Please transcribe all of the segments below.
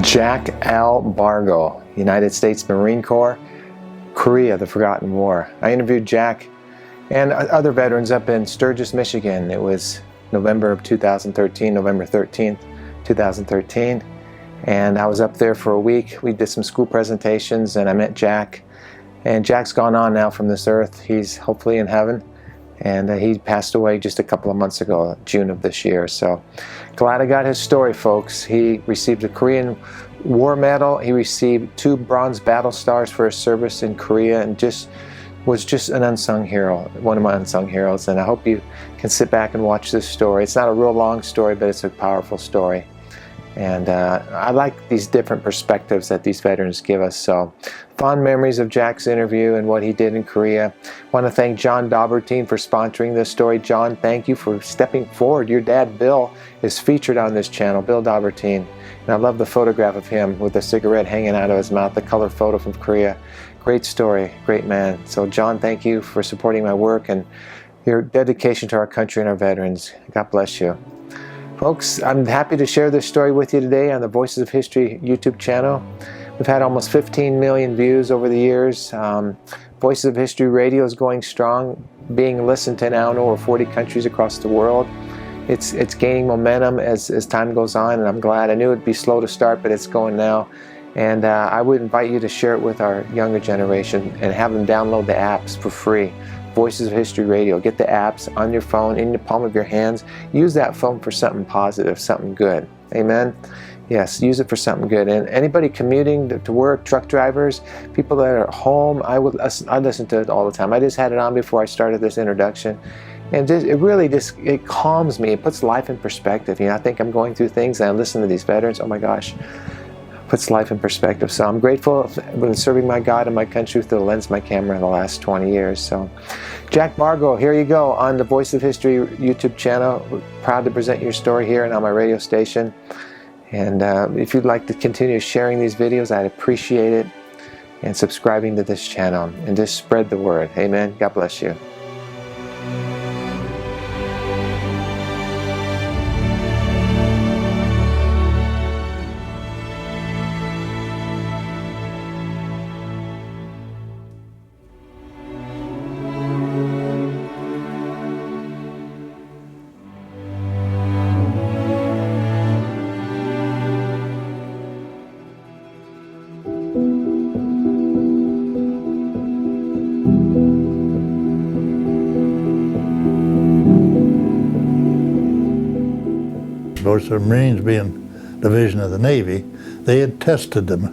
Jack L. Bargo, United States Marine Corps, Korea, the Forgotten War. I interviewed Jack and other veterans up in Sturgis, Michigan. It was November of 2013, November 13th, 2013. And I was up there for a week. We did some school presentations and I met Jack. And Jack's gone on now from this earth. He's hopefully in heaven. And he passed away just a couple of months ago, June of this year. So glad I got his story, folks. He received a Korean War Medal. He received 2 Bronze Battle Stars for his service in Korea, and was just an unsung hero, one of my unsung heroes. And I hope you can sit back and watch this story. It's not a real long story, but it's a powerful story. And I like these different perspectives that these veterans give us. So fond memories of Jack's interview and what he did in Korea. I want to thank John Daubertine for sponsoring this story. John, thank you for stepping forward. Your dad, Bill, is featured on this channel, Bill Daubertine. And I love the photograph of him with a cigarette hanging out of his mouth, the color photo from Korea. Great story, great man. So John, thank you for supporting my work and your dedication to our country and our veterans. God bless you. Folks, I'm happy to share this story with you today on the Voices of History YouTube channel. We've had almost 15 million views over the years. Voices of History Radio is going strong, being listened to now in over 40 countries across the world. It's gaining momentum as time goes on, and I'm glad. I knew it'd be slow to start, but it's going now. And I would invite you to share it with our younger generation and have them download the apps for free. Voices of History Radio. Get the apps on your phone, in the palm of your hands. Use that phone for something positive, something good. Amen? Yes, use it for something good. And anybody commuting to work, truck drivers, people that are at home, I listen to it all the time. I just had it on before I started this introduction. And it really it calms me. It puts life in perspective. You know, I think I'm going through things and I listen to these veterans. Oh my gosh. Puts life in perspective. So I'm grateful for serving my God and my country through the lens of my camera in the last 20 years. So Jack Bargo, here you go on the Voice of History YouTube channel. We're proud to present your story here and on my radio station. And if you'd like to continue sharing these videos, I'd appreciate it. And subscribing to this channel. And just spread the word. Amen. God bless you. Of course, the Marines being a division of the Navy, they had tested them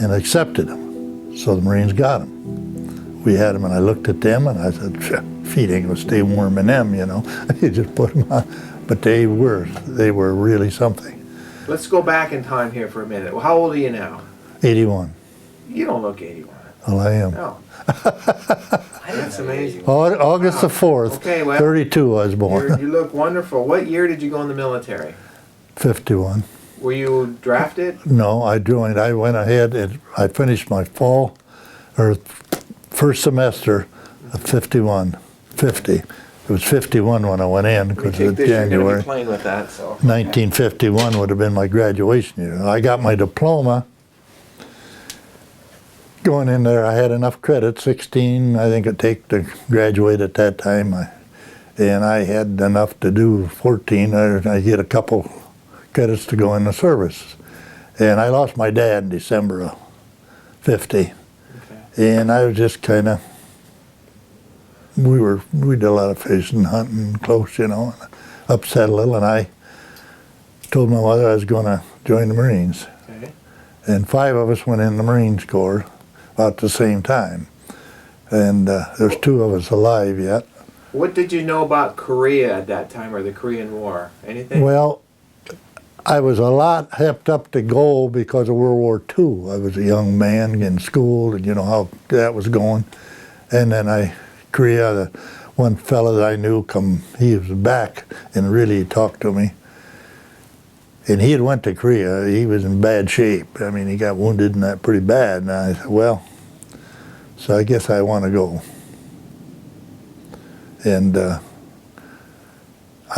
and accepted them. So the Marines got them. We had them and I looked at them and I said, feet ain't gonna stay warm in them, you know. You just put them on. But they were really something. Let's go back in time here for a minute. Well, how old are you now? 81. You don't look 81. Well, I am. No. That's amazing. August the 4th, okay, well, 32 I was born. You look wonderful. What year did you go in the military? 51. Were you drafted? No, I joined. I went ahead and I finished my first semester of 50. It was 51 when I went in because of January. You're gonna be playing with that, so. 1951 would have been my graduation year. I got my diploma. Going in there, I had enough credit, 16, I think it'd take to graduate at that time. And I had enough to do 14. I get a couple credits to go in the service. And I lost my dad in December of 50. Okay. And I was just kind of, we did a lot of fishing, hunting close, you know, and upset a little. And I told my mother I was going to join the Marines. Okay. And 5 of us went in the Marines Corps about the same time. And there's 2 of us alive yet. What did you know about Korea at that time, or the Korean War? Anything? Well, I was a lot hepped up to go because of World War II. I was a young man in school, and you know how that was going. And then Korea, the one fella that I knew, he was back and really talked to me. And he had went to Korea. He was in bad shape. I mean, he got wounded and that pretty bad. And I said, well, so I guess I want to go. And I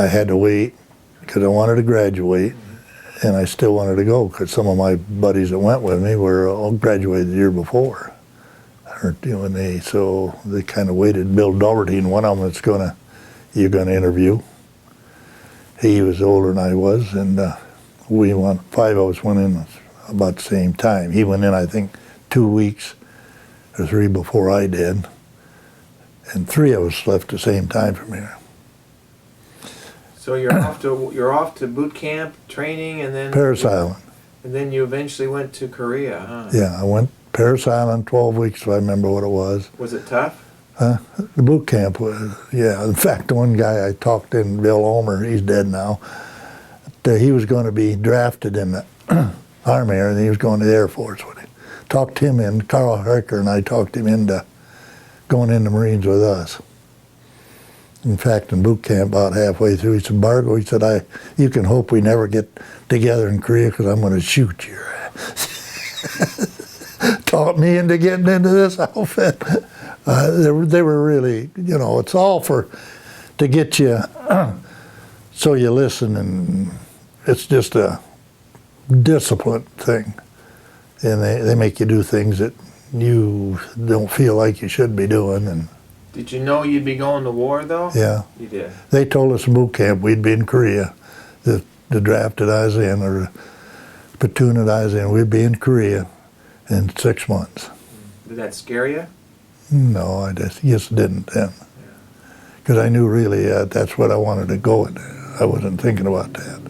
had to wait because I wanted to graduate. and I still wanted to go because some of my buddies that went with me were all graduated the year before. So they kind of waited. Bill Doherty, and one of them that's you're gonna interview. He was older than I was, and five of us went in about the same time. He went in, I think, 2 weeks or 3 before I did, and 3 of us left the same time from here. So you're off to boot camp training, and then Parris Island. And then you eventually went to Korea, huh? Yeah, I went Parris Island 12 weeks, if I remember what it was. Was it tough? The boot camp was, yeah. In fact, the one guy I talked to, Bill Ulmer, he's dead now, he was going to be drafted in the Army, and he was going to the Air Force with him. Talked him in, Carl Harker and I talked him into going in the Marines with us. In fact, in boot camp, about halfway through, he said, Bargo, he said, you can hope we never get together in Korea because I'm going to shoot you. Taught me into getting into this outfit. They were really, it's all to get you so you listen, and it's just a discipline thing. And they make you do things that you don't feel like you should be doing. And did you know you'd be going to war, though? Yeah. You did? They told us in boot camp we'd be in Korea. The draft that I was in, or the platoon that I was in, we'd be in Korea in 6 months. Did that scare you? No, I just didn't then. Because I knew really that's what I wanted to go in. I wasn't thinking about that.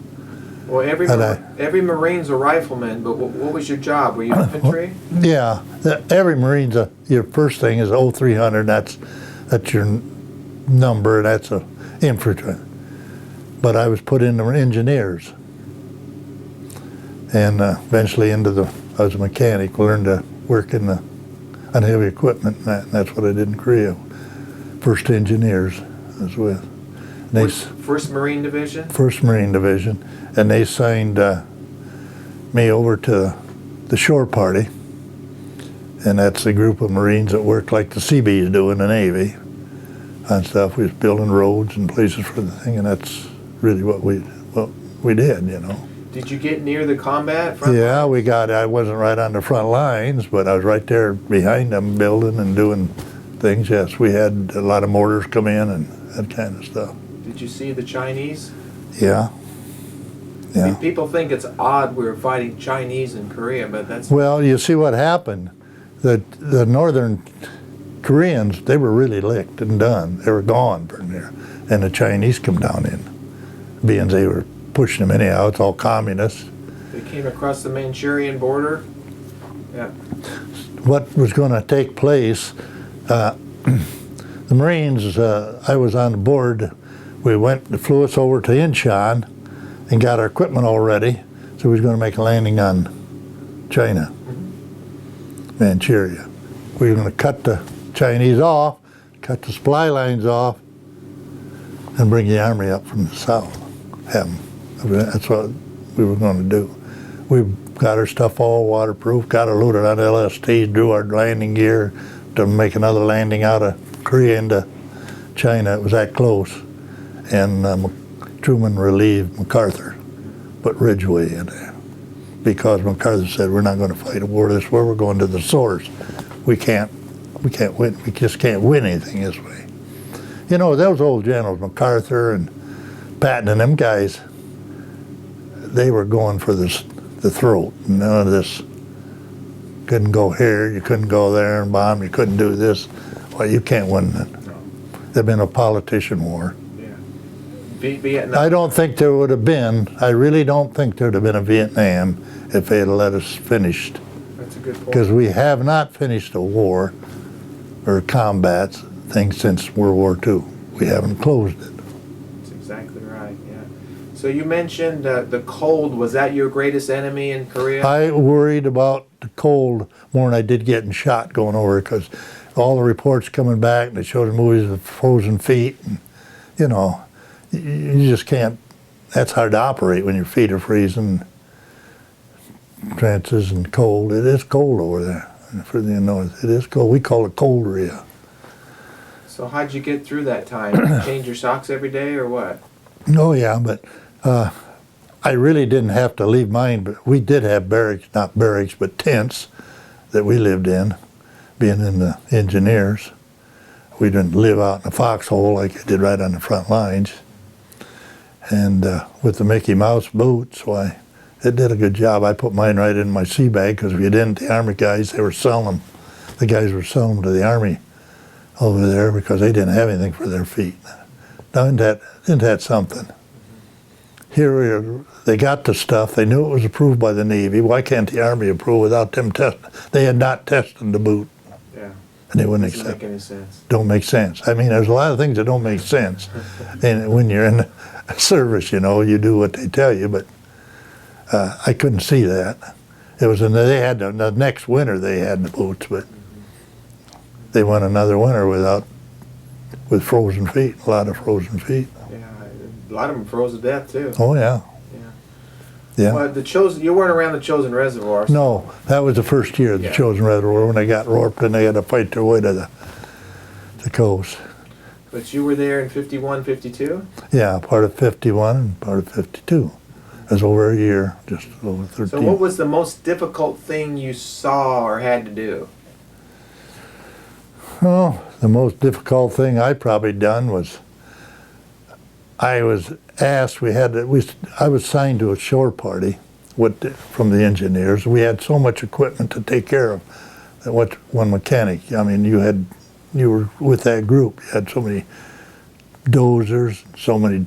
Well, every Marine's a rifleman, but what was your job? Were you infantry? Yeah, every Marine's your first thing is 0300. That's your number. That's a infantry. But I was put into engineers, and eventually I was a mechanic. Learned to work on heavy equipment, and that's what I did in Korea. First engineers I was with. First Marine Division? First Marine Division. And they signed me over to the shore party. And that's a group of Marines that worked like the Seabees do in the Navy and stuff. We was building roads and places for the thing, and that's really what we did, Did you get near the combat front lines? I wasn't right on the front lines, but I was right there behind them building and doing things. Yes, we had a lot of mortars come in and that kind of stuff. Did you see the Chinese? Yeah. I mean, people think it's odd we're fighting Chinese in Korea, but that's... Well, you see what happened. The northern Koreans, they were really licked and done. They were gone from there. And the Chinese come down in. Being they were pushing them anyhow, it's all communists. They came across the Manchurian border. Yeah. What was going to take place, the Marines, I was on the board. They flew us over to Incheon and got our equipment all ready. So we was going to make a landing on China, Manchuria. We were going to cut the Chinese off, cut the supply lines off, and bring the army up from the south. That's what we were going to do. We got our stuff all waterproof, got it loaded on LSTs, drew our landing gear to make another landing out of Korea into China. It was that close. And Truman relieved MacArthur, put Ridgway in there. Because MacArthur said, we're not going to fight a war this way, we're going to the source. We can't win, we just can't win anything this way. Those old generals, MacArthur and Patton and them guys, they were going for the throat. None of this, couldn't go here, you couldn't go there and bomb, you couldn't do this. Well, you can't win that. There'd been a politician war. Vietnam. I don't think there would have been, I really don't think there would have been a Vietnam if they had let us finish. That's a good point. Because we have not finished a war or combat thing since World War II. We haven't closed it. That's exactly right, yeah. So you mentioned the cold. Was that your greatest enemy in Korea? I worried about the cold more than I did getting shot going over, because all the reports coming back, and they showed the movies of frozen feet, and you just can't, that's hard to operate when your feet are freezing, trances and cold. It is cold over there. For the north, it is cold. We call it cold area. So how'd you get through that time? Change your socks every day or what? Oh yeah, but I really didn't have to leave mine, but we did have barracks, not barracks, but tents that we lived in, being in the engineers. We didn't live out in a foxhole like I did right on the front lines. And with the Mickey Mouse boots, why, it did a good job. I put mine right in my sea bag, because if you didn't, the Army guys, they were selling them. The guys were selling them to the Army over there because they didn't have anything for their feet. Now, isn't that something? Here they got the stuff. They knew it was approved by the Navy. Why can't the Army approve without them testing? They had not tested the boot. Yeah. And they wouldn't Doesn't accept make any sense. Don't make sense. I mean, there's a lot of things that don't make sense. And when you're in service, you know, you do what they tell you, but I couldn't see that. It was they had the next winter they had the boots, but they went another winter with frozen feet, a lot of frozen feet. Yeah, a lot of them froze to death too. Oh yeah. Yeah. Well, you weren't around the Chosen Reservoir. So. No, that was the first year of the Chosen Reservoir when they got warped and they had to fight their way to the coast. But you were there in 51, 52? Yeah, part of 51 and part of 52. It was over a year, just over 13. So what was the most difficult thing you saw or had to do? Well, the most difficult thing I probably done was I was asked, I was signed to a shore party from the engineers. We had so much equipment to take care of. One mechanic, I mean, you were with that group. You had so many dozers, so many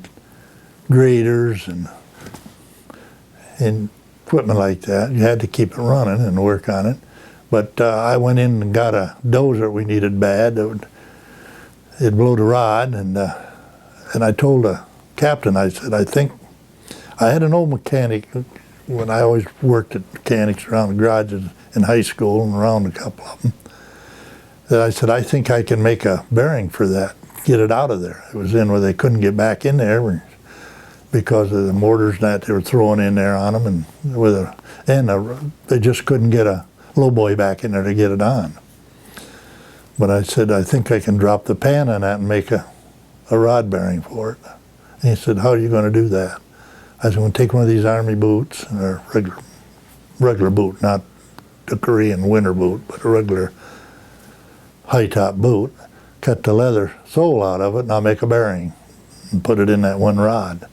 graders, and equipment like that. You had to keep it running and work on it. But I went in and got a dozer we needed bad. It'd blow the rod, and I told the captain, I said, I think, I had an old mechanic when I always worked at mechanics around the garages in high school and around a couple of them, that I said, I think I can make a bearing for that, get it out of there. It was in where they couldn't get back in there because of the mortars that they were throwing in there on them, and they just couldn't get a lowboy back in there to get it on. But I said, I think I can drop the pan on that and make a rod bearing for it. And he said, how are you going to do that? I said, I'm going to take one of these Army boots, a regular boot, not the Korean winter boot, but a regular high-top boot, cut the leather sole out of it, and I'll make a bearing and put it in that one rod.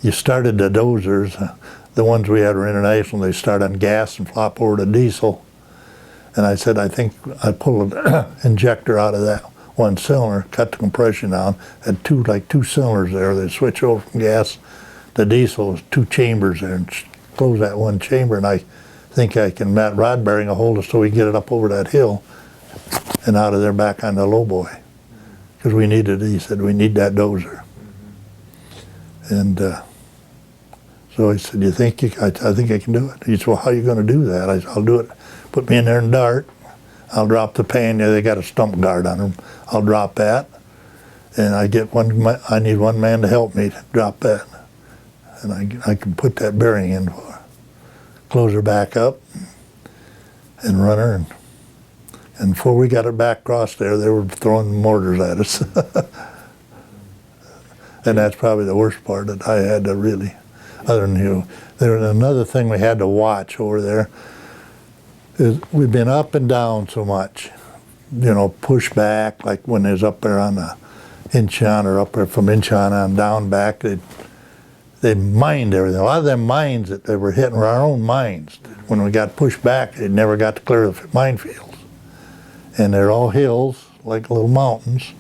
You started the dozers, the ones we had were international, they start on gas and flop over to diesel. And I said, I think I pulled an injector out of that one cylinder, cut the compression down, had two cylinders there. They switch over from gas to diesel, two chambers there, and close that one chamber, and I think I can, that rod bearing will hold us so we can get it up over that hill and out of there back on the lowboy. Because we needed, he said, we need that dozer. And so I said, you think I think I can do it? He said, well, how are you going to do that? I said, I'll do it. Put me in there and dart. I'll drop the pan. Yeah, they got a stump guard on them. I'll drop that. And I need one man to help me to drop that. And I can put that bearing in for her. Close her back up and run her. And before we got her back across there, they were throwing mortars at us. And that's probably the worst part that I had to really, other than you. There was another thing we had to watch over there. Is we've been up and down so much, you know, push back, like when they was up there on the Incheon or up there from Incheon on down back, they mined everything. A lot of them mines that they were hitting were our own mines. When we got pushed back, they never got to clear the minefields. And they're all hills, like little mountains.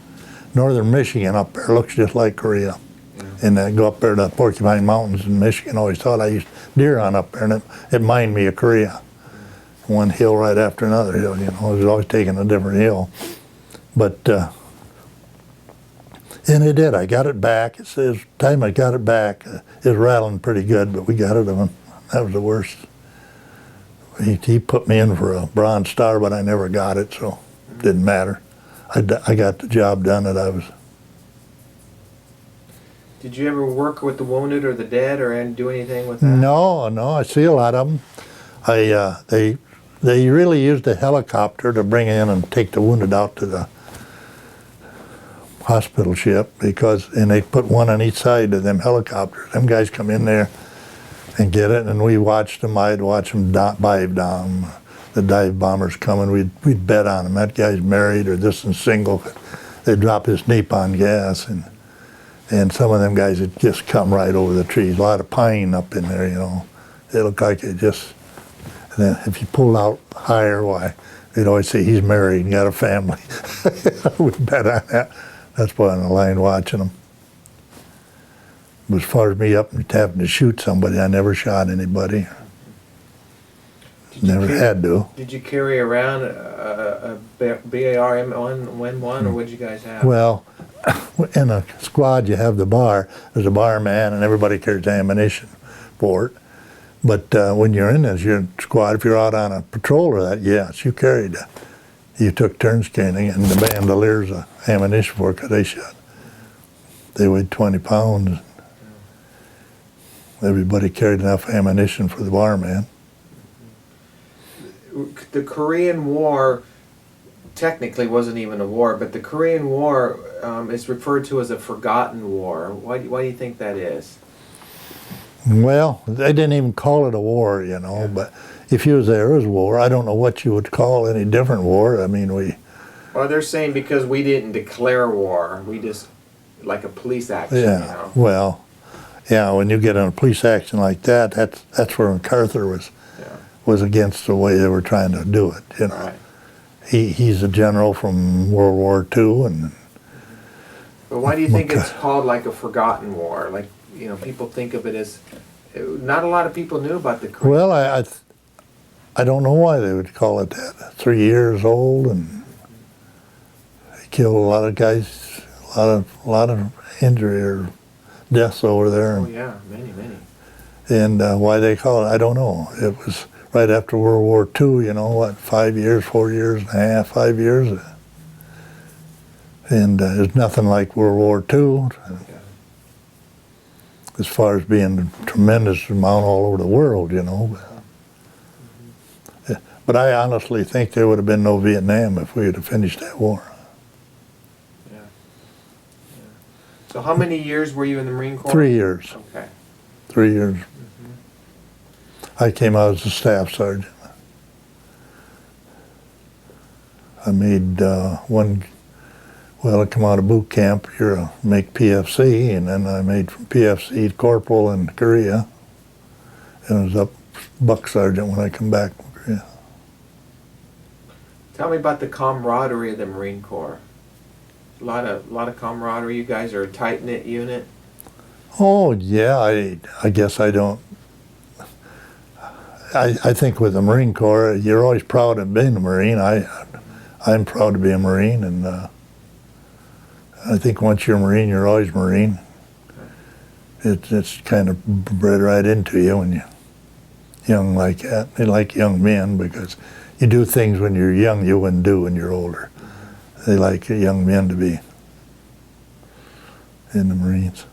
Northern Michigan up there looks just like Korea. Yeah. And I go up there to the Porcupine Mountains in Michigan. Always thought I used deer on up there, and it reminded me of Korea. One hill right after another hill, you know. I was always taking a different hill. But, and it did. I got it back. It says, time I got it back, it was rattling pretty good, but we got it on. That was the worst. He put me in for a Bronze Star, but I never got it, so it didn't matter. I got the job done that I was. Did you ever work with the wounded or the dead or do anything with that? No, I see a lot of them. They really used a helicopter to bring in and take the wounded out to the hospital ship and they put one on each side of them helicopters. Them guys come in there and get it, and we watched them. I'd watch them dive down. The dive bombers coming, we'd bet on them. That guy's married or this and single. They'd drop his napalm gas, and some of them guys would just come right over the trees. A lot of pine up in there, you know. It looked like it just, and then if you pulled out higher, why, they'd always say he's married and got a family. We'd bet on that. That's why on the line watching them. As far as me up and having to shoot somebody, I never shot anybody. Never had to. Did you carry around a BAR-M1, or what did you guys have? Well, in a squad you have the bar. There's a barman, and everybody carries ammunition for it. But when you're in this your squad, if you're out on a patrol or that, yes, you carried it. You took turns carrying, and the bandoliers ammunition for it, because they shot. They weighed 20 pounds. Everybody carried enough ammunition for the barman. The Korean War technically wasn't even a war, but the Korean War is referred to as a forgotten war. Why do you think that is? Well, they didn't even call it a war, you know, but if you was there as war, I don't know what you would call any different war. I mean, Well, they're saying because we didn't declare war, we just, like a police action, yeah, you know? well, yeah, when you get in a police action like that, that's where MacArthur was against the way they were trying to do it, you know. Right. He's a general from World War II, and. But why do you think it's called like a forgotten war? Like, you know, people think of it as, not a lot of people knew about the Korean. Well, I don't know why they would call it that. 3 years old, and they killed a lot of guys, a lot of injury or deaths over there. Oh yeah, many. And why they call it, I don't know. It was right after World War II, you know, what, 5 years, 4 years and a half, 5 years. And there's nothing like World War II as far as being a tremendous amount all over the world, you know. But I honestly think there would have been no Vietnam if we had finished that war. Yeah. So how many years were you in the Marine Corps? 3 years. Okay. 3 years. I came out as a staff sergeant. I made I come out of boot camp, make PFC, and then I made from PFC to corporal in Korea, and was up buck sergeant when I come back from Korea. Tell me about the camaraderie of the Marine Corps. A lot of camaraderie. You guys are a tight-knit unit. Oh yeah, I guess I don't. I think with the Marine Corps, you're always proud of being a Marine. I'm proud to be a Marine, and I think once you're a Marine, you're always a Marine. It's kind of bred right into you when you're young like that. They like young men because you do things when you're young you wouldn't do when you're older. They like young men to be in the Marines.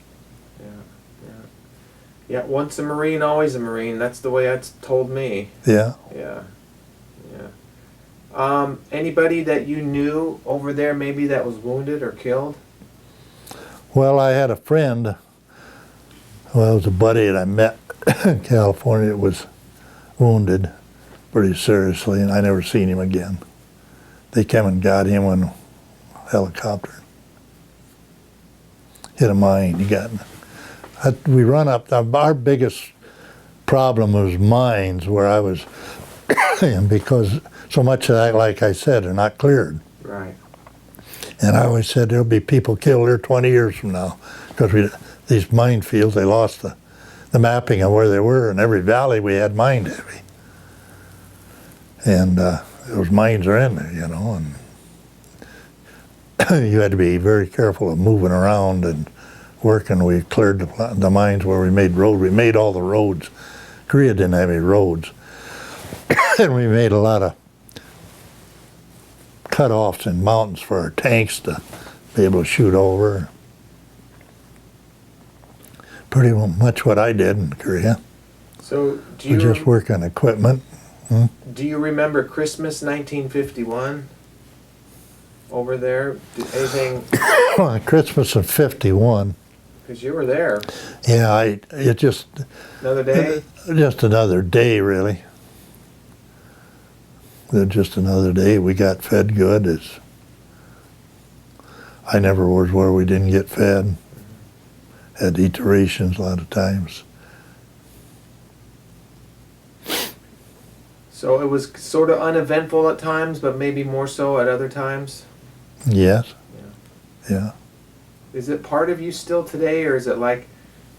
Yeah, once a Marine, always a Marine. That's the way it's told me. Yeah. Yeah. Anybody that you knew over there maybe that was wounded or killed? Well, I had a friend, well, it was a buddy that I met in California that was wounded pretty seriously, and I never seen him again. They came and got him on a helicopter. Hit a mine, we run up, our biggest problem was mines where I was, because so much of that, like I said, are not cleared. Right. And I always said there'll be people killed here 20 years from now, because these minefields, they lost the mapping of where they were. In every valley we had mined heavy. And those mines are in there, you know, and you had to be very careful of moving around and working. We cleared the mines where we made road. We made all the roads. Korea didn't have any roads. And we made a lot of cut-offs in mountains for our tanks to be able to shoot over. Pretty much what I did in Korea. So we just work on equipment. Do you remember Christmas 1951 over there? Anything? Christmas of '51. Because you were there. Yeah, it just Another day? just another day, really. Just another day. We got fed good. I never was where we didn't get fed. Had to eat the rations a lot of times. So it was sort of uneventful at times, but maybe more so at other times? Yes. Yeah. Is it part of you still today, or is it like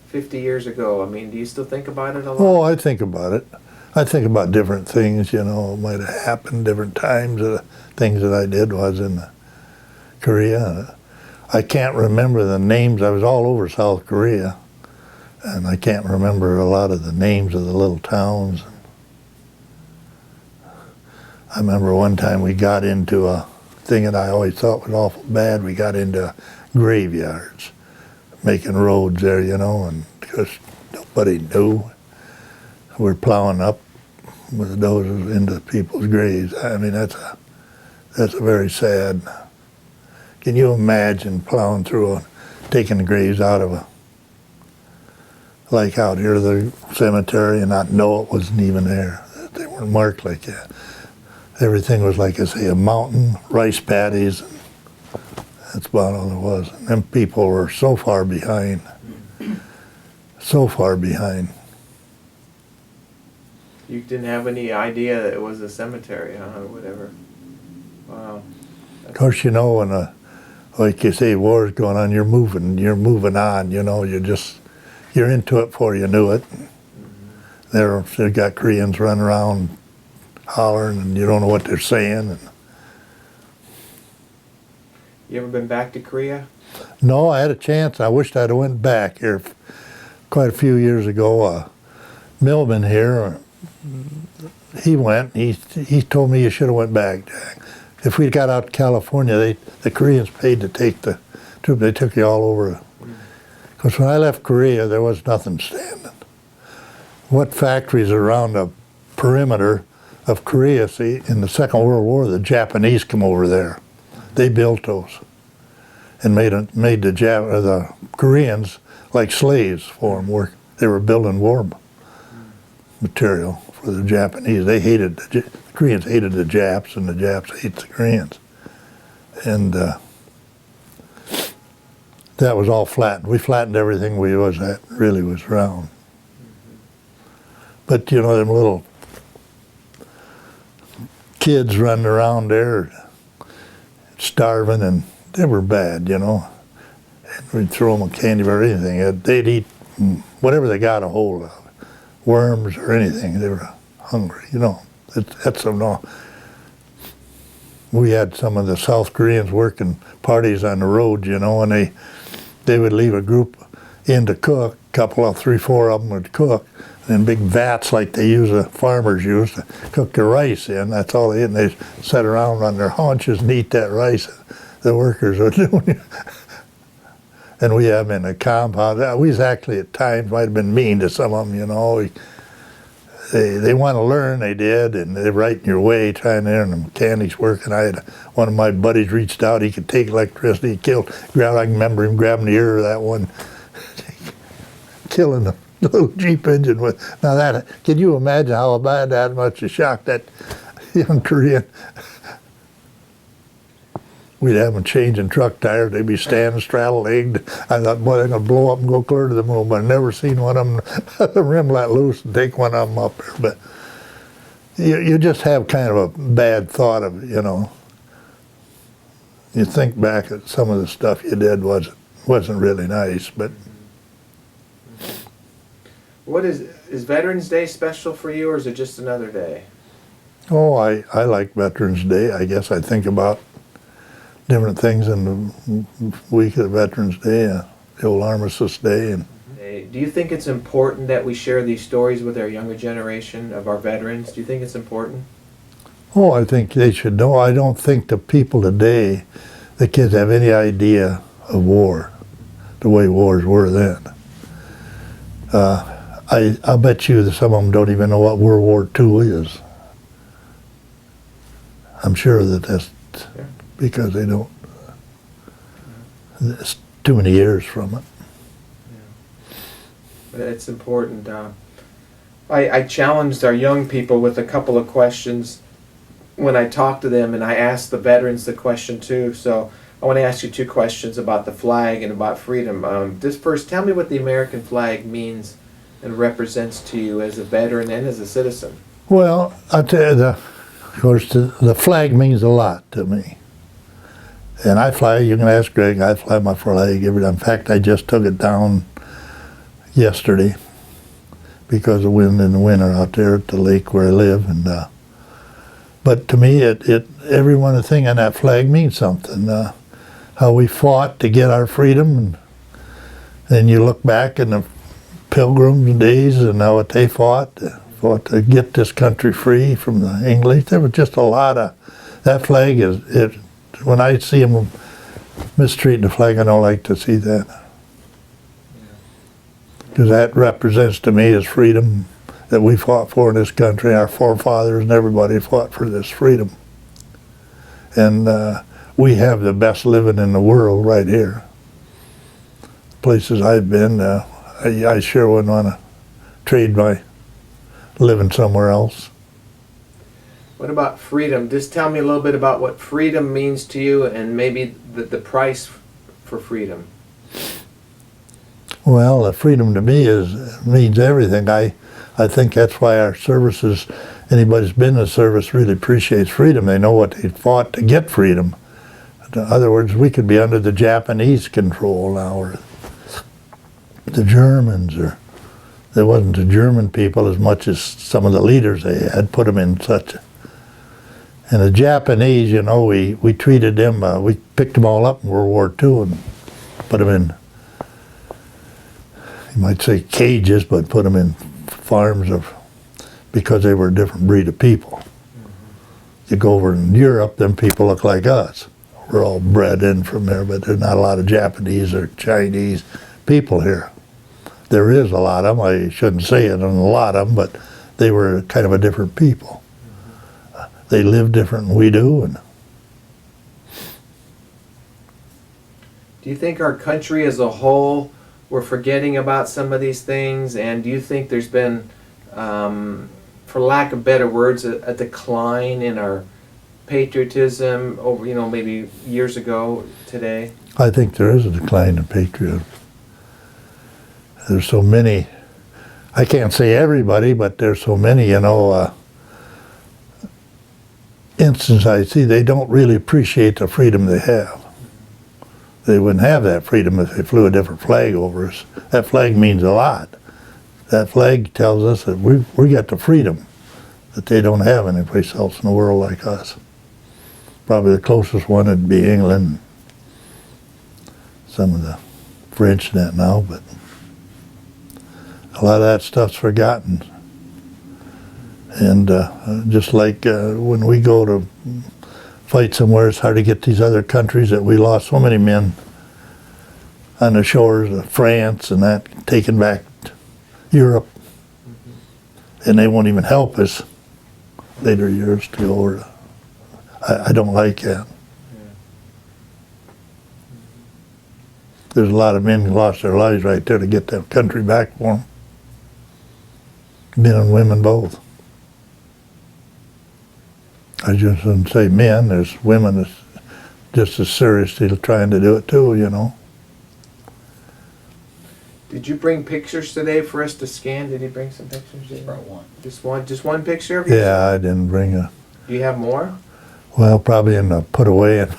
50 years ago? I mean, do you still think about it a lot? Oh, I think about it. I think about different things, might have happened, different times. Things that I did was in Korea. I can't remember the names. I was all over South Korea, and I can't remember a lot of the names of the little towns. I remember one time we got into a thing that I always thought was awful bad. We got into graveyards, making roads there, and because nobody knew. We're plowing up with dozers into people's graves. I mean, that's a very sad. Can you imagine plowing through taking the graves out of like out here, the cemetery, and not know it wasn't even there? They weren't marked like that. Everything was like, I say, a mountain, rice paddies. That's about all there was. And them people were so far behind. So far behind. You didn't have any idea that it was a cemetery, huh, or whatever. Wow. Of course, when like you say, war's going on, you're moving on, you're into it before you knew it. They've got Koreans running around hollering, and you don't know what they're saying. You ever been back to Korea? No, I had a chance. I wished I'd have went back here quite a few years ago. Millman here, he went. He told me you should have went back, Jack. If we'd got out to California, the Koreans paid to take the troop. They took you all over. Because when I left Korea, there was nothing standing. What factories around the perimeter of Korea? See, in the Second World War, the Japanese come over there. They built those and made the Koreans like slaves for them. They were building war material for the Japanese. The Koreans hated the Japs, and the Japs hated the Koreans. And that was all flattened. We flattened everything we was at. Really was round. But them little kids running around there, starving, and they were bad, And we'd throw them a candy bar or anything. They'd eat whatever they got a hold of. Worms or anything. They were hungry, That's no. We had some of the South Koreans working parties on the road, and they would leave a group in to cook. A couple of 3-4 of them would cook in big vats like the farmers use to cook their rice in. That's all they did. And they sat around on their haunches and eat that rice. The workers were doing. And we have them in a compound. We was actually at times might have been mean to some of them, They want to learn, they did, and they're right in your way trying to learn. The mechanics working. I had one of my buddies reached out. He could take electricity. I can remember him grabbing the ear of that one, killing the little Jeep engine with. Now can you imagine how bad that much of shock that young Korean? We'd have them changing truck tires. They'd be standing straddle-legged. I thought, boy, they're going to blow up and go clear to the moon. But I never seen one of them, the rim let loose and take one of them up there. But you just have kind of a bad thought of, You think back at some of the stuff you did wasn't really nice. But what is Veterans Day special for you, or is it just another day? Oh, I like Veterans Day. I guess I think about different things in the week of Veterans Day, the old Armistice Day. Do you think it's important that we share these stories with our younger generation of our veterans? Do you think it's important? Oh, I think they should know. I don't think the people today, the kids, have any idea of war, the way wars were then. I bet you that some of them don't even know what World War II is. I'm sure that's because they don't. It's too many years from it. It's important. I challenged our young people with a couple of questions when I talked to them, and I asked the veterans the question too. So I want to ask you two questions about the flag and about freedom. Just first, tell me what the American flag means and represents to you as a veteran and as a citizen. Well, I tell you, of course, the flag means a lot to me. And I fly, you can ask Greg, I fly my flag every time. In fact, I just took it down yesterday because of wind in the winter out there at the lake where I live. And but to me, every one thing on that flag means something. How we fought to get our freedom, and then you look back in the Pilgrims' days and how what they fought to get this country free from the English. There was just a lot of, that flag is, when I see them mistreating the flag, I don't like to see that. Because that represents to me is freedom that we fought for in this country. Our forefathers and everybody fought for this freedom. And we have the best living in the world right here. Places I've been, I sure wouldn't want to trade my living somewhere else. What about freedom? Just tell me a little bit about what freedom means to you and maybe the price for freedom. Well, freedom to me means everything. I think that's why our services, anybody who's been in the service really appreciates freedom. They know what they fought to get freedom. In other words, we could be under the Japanese control now, or the Germans, or there wasn't the German people as much as some of the leaders they had put them in such. And the Japanese, you know, we treated them, we picked them all up in World War II and put them in, you might say cages, but put them in farms because they were a different breed of people. You go over in Europe, them people look like us. We're all bred in from there, but there's not a lot of Japanese or Chinese people here. There is a lot of them, I shouldn't say it, and a lot of them, but they were kind of a different people. They live different than we do. And do you think our country as a whole, we're forgetting about some of these things? And do you think there's been, for lack of better words, a decline in our patriotism over, maybe years ago today? I think there is a decline in patriotism. There's so many, I can't say everybody, but there's so many, instances I see, they don't really appreciate the freedom they have. They wouldn't have that freedom if they flew a different flag over us. That flag means a lot. That flag tells us that we got the freedom that they don't have anyplace else in the world like us. Probably the closest one would be England, some of the French and that now, but a lot of that stuff's forgotten. And just like when we go to fight somewhere, it's hard to get these other countries that we lost so many men on the shores of France and that, taken back to Europe. And they won't even help us later years to go over. I don't like that. There's a lot of men who lost their lives right there to get that country back for them. Men and women both. I just wouldn't say men, there's women that's just as seriously trying to do it too, Did you bring pictures today for us to scan? Did you bring some pictures? Just brought one. Just one picture? Yeah, I didn't bring a, Do you have more? well, probably in the put away, and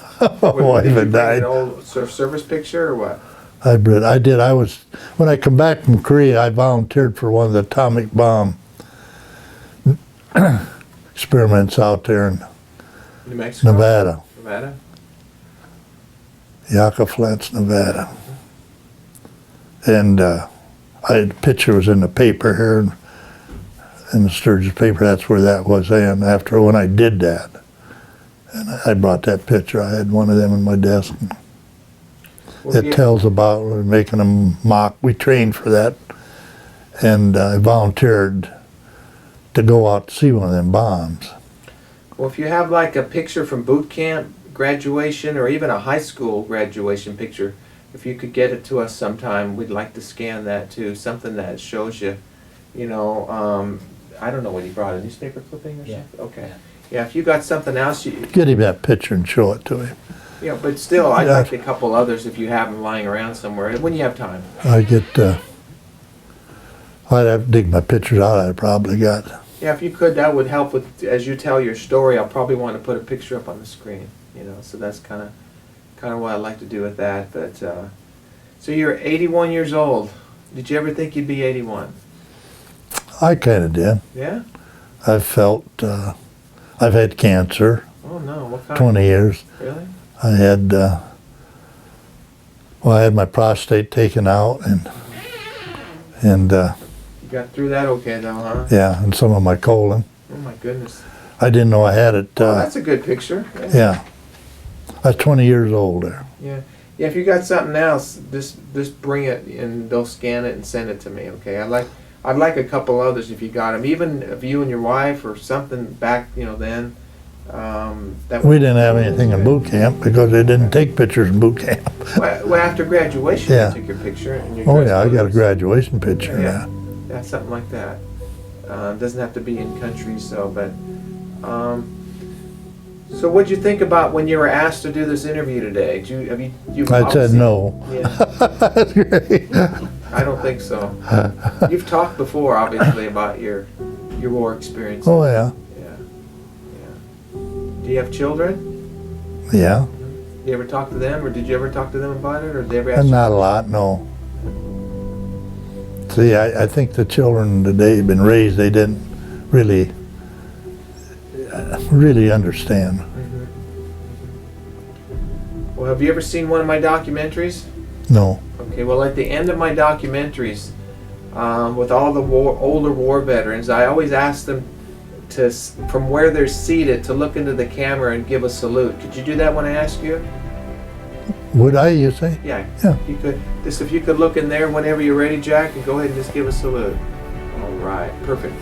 my wife Did you had bring died. an old service picture or what? I did. When I come back from Korea, I volunteered for one of the atomic bomb experiments out there in New Mexico? Nevada, Nevada? Yucca Flats, Nevada. And a picture was in the paper here, in the Sturgis paper. That's where that was. And after when I did that, and I brought that picture. I had one of them in my desk. It tells about making them mock. We trained for that, and I volunteered to go out to see one of them bombs. Well, if you have like a picture from boot camp, graduation, or even a high school graduation picture, if you could get it to us sometime, we'd like to scan that too. Something that shows you, you know, I don't know what he brought, a newspaper clipping or something? Okay. Yeah, if you got something else, you, Get him that picture and show it to him. yeah, but still, I'd Yeah. like a couple others if you have them lying around somewhere, when you have time. I get, I'd have to dig my pictures out, I probably got. Yeah, if you could, that would help with, as you tell your story, I'll probably want to put a picture up on the screen, you know, so that's kind of what I'd like to do with that, but, so you're 81 years old. Did you ever think you'd be 81? I kind of did. Yeah? I've felt, I've had cancer, Oh no, what kind? 20 years. Really? I had, well, I had my prostate taken out and You got through that okay though, huh? yeah, and some of my colon. Oh my goodness. I didn't know I had it. Oh, that's a good picture. Yeah. I was 20 years old there. Yeah. Yeah, if you got something else, just bring it and they'll scan it and send it to me, okay? I'd like a couple others if you got them, even of you and your wife or something back, you know, then. That We didn't have anything in boot camp because they didn't take pictures in boot camp. Well, after graduation, Yeah. you took your picture. And your Oh dress yeah, I got a photos. graduation picture. Yeah. Yeah. Yeah, something like that. Doesn't have to be in country, so, but, so what'd you think about when you were asked to do this interview today? You I said obviously- no. Yeah, That's great. I don't think so. You've talked before, obviously, about your war experience. Oh yeah. Yeah, yeah. Do you have children? Yeah. Did you ever talk to them, or did you ever talk to them about it, or did they ever ask And you? not a lot, no. See, I think the children today have been raised, they didn't really understand. Mhm. Well, have you ever seen one of my documentaries? No. Okay, well, at the end of my documentaries, with all the older war veterans, I always ask them to, from where they're seated, to look into the camera and give a salute. Could you do that when I ask you? Would I, you say? Yeah. Yeah. You could. Just if you could look in there whenever you're ready, Jack, and go ahead and just give a salute. All right, perfect.